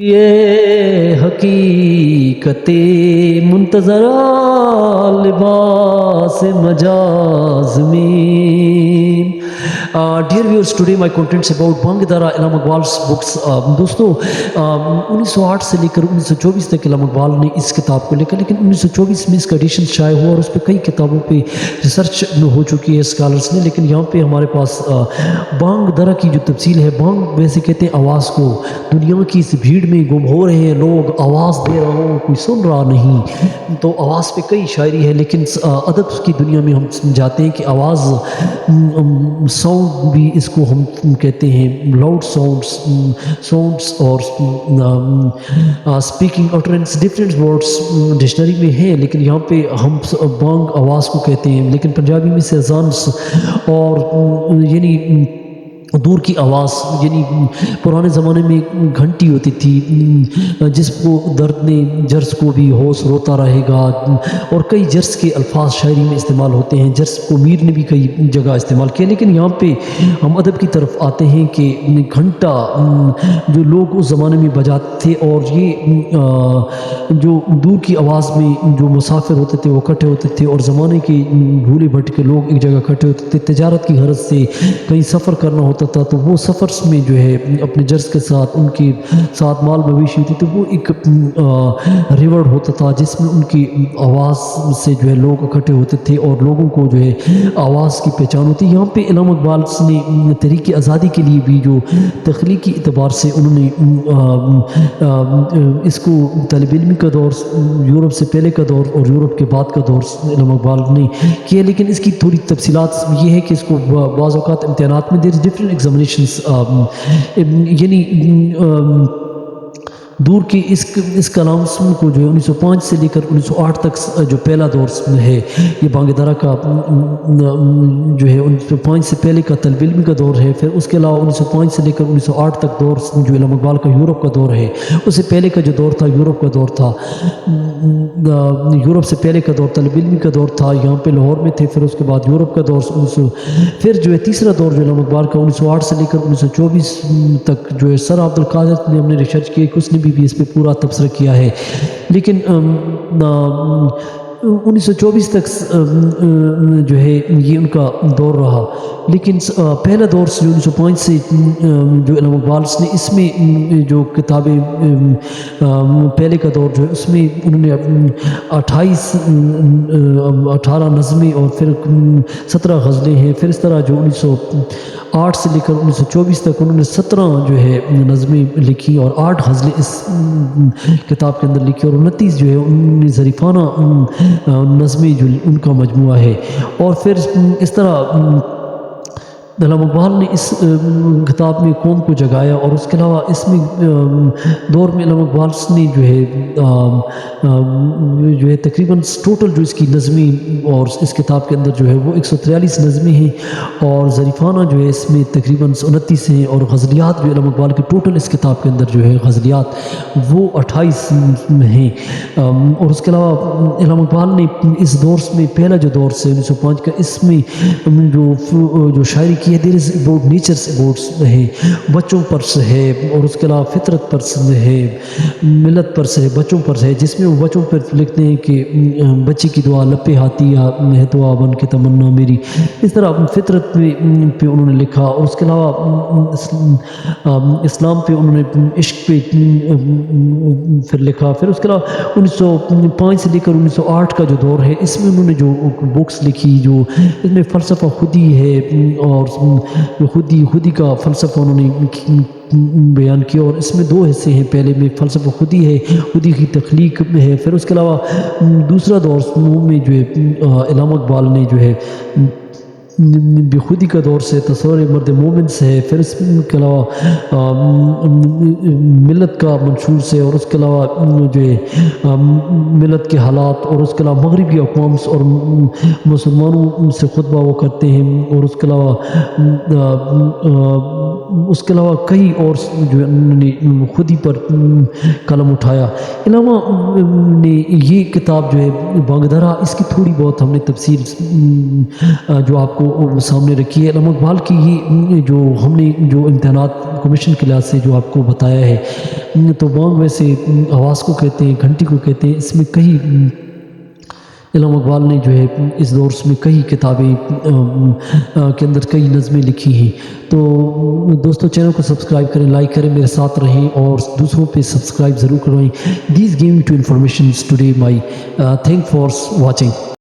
یہ حقیقت منتظرہ لباس مجاز میں dear viewers today my contents about Bang-e-Dara Allama اقبال's books. دوستو 1908 سے لے کر 1924 تک علامہ اقبال نے اس کتاب کو لکھا، لیکن 1924 میں اس کا ایڈیشن شائع ہوا اور اس پہ کئی کتابوں پہ ریسرچ ہو چکی ہے اسکالرس نے. لیکن یہاں پہ ہمارے پاس بانگ درا کی جو تفصیل ہے، بانگ ویسے کہتے ہیں آواز کو. دنیا کی اس بھیڑ میں گم ہو رہے ہیں لوگ، آواز دے رہا ہوں کوئی سن رہا نہیں. تو آواز پہ کئی شاعری ہے، لیکن ادب کی دنیا میں ہم سمجھاتے ہیں کہ آواز ساؤنڈ بھی اس کو ہم کہتے ہیں لاؤڈ ساؤنڈس اور اسپیکنگ اٹرنس ڈفرینٹ ورڈس ڈکشنری میں ہیں، لیکن یہاں پہ ہم بانگ آواز کو کہتے ہیں. لیکن پنجابی میں سے اذانس اور یعنی دور کی آواز، یعنی پرانے زمانے میں گھنٹی ہوتی تھی جس کو درد نے جرس کو بھی ہوش روتا رہے گا، اور کئی جرس کے الفاظ شاعری میں استعمال ہوتے ہیں. جرس کو میر نے بھی کئی جگہ استعمال کیا. لیکن یہاں پہ ہم ادب کی طرف آتے ہیں کہ گھنٹا جو لوگ اس زمانے میں بجاتے تھے، اور یہ جو دور کی آواز میں جو مسافر ہوتے تھے وہ اکٹھے ہوتے تھے، اور زمانے کے بھولے بھٹکے لوگ ایک جگہ اکٹھے ہوتے تھے. تجارت کی غرض سے کہیں سفر کرنا ہوتا تھا، تو وہ سفرس میں جو ہے اپنے جرس کے ساتھ ان کے ساتھ مال مویشی ہوتی تھی، وہ ایک ریورڈ ہوتا تھا جس میں ان کی آواز سے جو ہے لوگ اکٹھے ہوتے تھے اور لوگوں کو جو ہے آواز کی پہچان ہوتی. یہاں پہ علامہ اقبال نے تحریک آزادی کے لیے بھی جو تخلیقی اعتبار سے انہوں نے اس کو طالب علمی کا دور، یورپ سے پہلے کا دور اور یورپ کے بعد کا دور علامہ اقبال نے کیا. لیکن اس کی تھوڑی تفصیلات یہ ہے کہ اس کو بعض اوقات امتحانات میں دیر ڈفرینٹ ایگزامینیشنس، یعنی دور کے اس کلام کو جو ہے 1905 سے لے کر 1908 تک جو پہلا دور ہے، یہ بانگ درا کا جو ہے 1905 سے پہلے کا طالب علمی کا دور ہے. پھر اس کے علاوہ 1905 سے لے کر 1908 تک دور جو علامہ اقبال کا یورپ کا دور ہے. اس سے پہلے کا جو دور تھا یورپ کا دور تھا، یورپ سے پہلے کا دور طالب علمی کا دور تھا، یہاں پہ لاہور میں تھے. پھر اس کے بعد یورپ کا دور، پھر جو ہے تیسرا دور جو علامہ اقبال کا 1908 سے لے کر 1924 تک جو ہے سر عبد القادر نے ہم نے ریسرچ کی کہ اس نے بھی اس پہ پورا تبصرہ کیا ہے. لیکن 1924 تک جو ہے یہ ان کا دور رہا. لیکن پہلا دور جو 1905 سے جو علامہ اقبال نے اس میں جو کتابیں پہلے کا دور جو ہے اس میں انہوں نے 18 نظمیں اور پھر 17 غزلیں ہیں. پھر اس طرح جو 1908 سے لے کر 1924 تک انہوں نے 17 جو ہے نظمیں لکھی اور 8 غزلیں اس کتاب کے اندر لکھی، اور 29 جو ہے انہوں نے ظریفانہ نظمیں جو ان کا مجموعہ ہے. اور پھر اس طرح علامہ اقبال نے اس کتاب میں قوم کو جگایا. اور اس کے علاوہ اس میں دور میں علامہ اقبال نے جو ہے تقریباً ٹوٹل جو اس کی نظمیں اور اس کتاب کے اندر جو ہے وہ 143 نظمیں ہیں، اور ظریفانہ جو ہے اس میں تقریباً 29 ہیں، اور غزلیات جو علامہ اقبال کے ٹوٹل اس کتاب کے اندر جو ہے غزلیات وہ 28 ہیں. اور اس کے علاوہ علامہ اقبال نے اس دور میں پہلا جو دور سے 1905 کا، اس میں جو شاعری کی ہے دیر از اباؤٹ نیچرس اباؤٹ ہے، بچوں پر سے ہے، اور اس کے علاوہ فطرت پر سے ہے، ملت پر سے ہے، بچوں پر سے ہے، جس میں وہ بچوں پر لکھتے ہیں کہ بچی کی دعا لپے ہاتھی ہے دعا بن کے تمنا میری. اس طرح فطرت پہ انہوں نے لکھا. اور اس کے علاوہ اسلام پہ انہوں نے عشق پہ پھر لکھا. پھر اس کے علاوہ 1905 سے لے کر 1908 کا جو دور ہے، اس میں انہوں نے جو بکس لکھی، جو اس میں فلسفہ خودی ہے، اور خودی کا فلسفہ انہوں نے بیان کیا. اور اس میں 2 حصے ہیں، پہلے میں فلسفہ خودی ہے، خودی کی تخلیق میں ہے. پھر اس کے علاوہ دوسرا دور میں جو ہے علامہ اقبال نے جو ہے بے خودی کا دور سے تصور مرد مومن سے ہے. پھر اس کے علاوہ ملت کا منشور سے، اور اس کے علاوہ جو ہے ملت کے حالات، اور اس کے علاوہ مغربی اقوام اور مسلمانوں سے خطبہ وہ کرتے ہیں. اور اس کے علاوہ کئی اور جو انہوں نے خودی پر قلم اٹھایا. علامہ نے یہ کتاب جو ہے بانگ درا، اس کی تھوڑی بہت ہم نے تفصیل جو آپ کو سامنے رکھی ہے. علامہ اقبال کی یہ جو ہم نے جو امتحانات کمیشن کے لحاظ سے جو آپ کو بتایا ہے، تو بانگ ویسے آواز کو کہتے ہیں، گھنٹی کو کہتے ہیں۔ اس میں کئی علامہ اقبال نے جو ہے اس دور میں کئی کتابیں کے اندر کئی نظمیں لکھی ہیں۔ تو دوستو چینل کو سبسکرائب کریں، لائک کریں، میرے ساتھ رہیں اور دوسروں پہ سبسکرائب ضرور کروائیں۔ These give me two informations today my thank for watching.